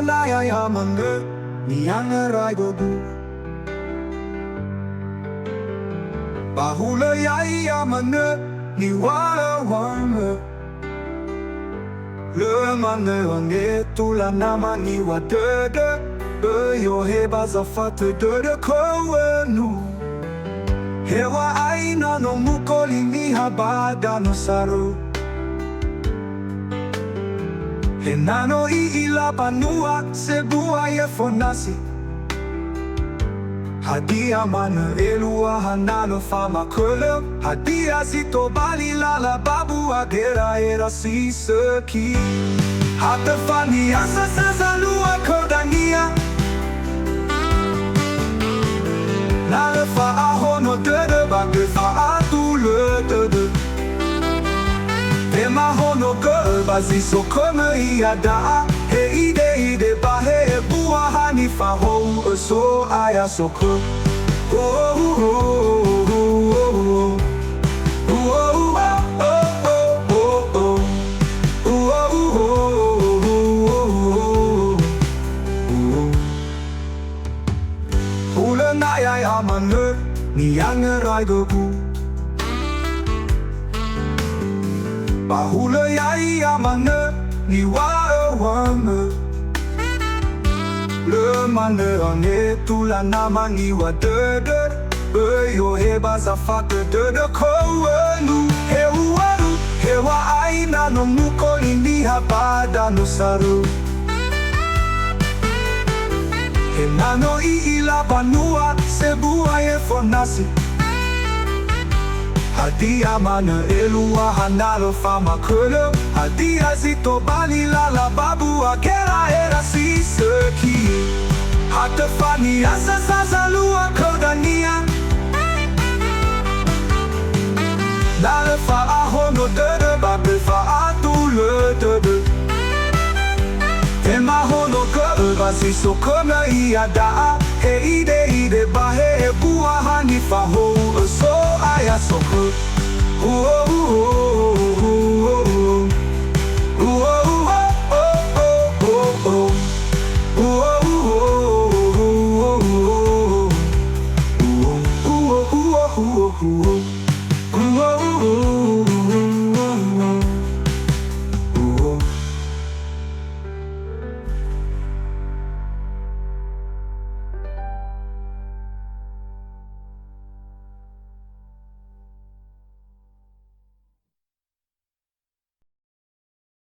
Nayai'amanö, Niangeraigögu. Hulö yaiya-manö, niwaö-waömö. Manö angetula namangiwa Dödö Ba bazafatö Dödö Khöu nano mukoli Niha badanö saröu. Nano Banua sebua yefo Nasi. Hadia Manö nano fama Khöu. Hadia zitobali babua gera'era si söki. Hatefani asasazalua kodania. Nifahowu'ö Dödö Ba Hulö Dödö. Tema Honogö'ö Ba Sokhö ide-ide sebua Nifahowu'ö So'aya Sokhö. Hulö Nayai'amanö, Niangeraigögu. Hulö yaiya-manö, niwaö-waömö. Manö angetula namangiwa Dödö Ba bazafatö Dödö Khöu nano mukoli Niha badanö saröu. Nano Banua sebua yefo Nasi. Hadia Manö nano fama Khöu. Hadia zitobali babua gera'era si söki. Hatefani asasazalua kodania. Nifahowu'ö Dödö Ba Hulö Dödö. Tema Honogö'ö Ba Sokhö ide-ide sebua Nifahowu'ö So'aya Sokhö.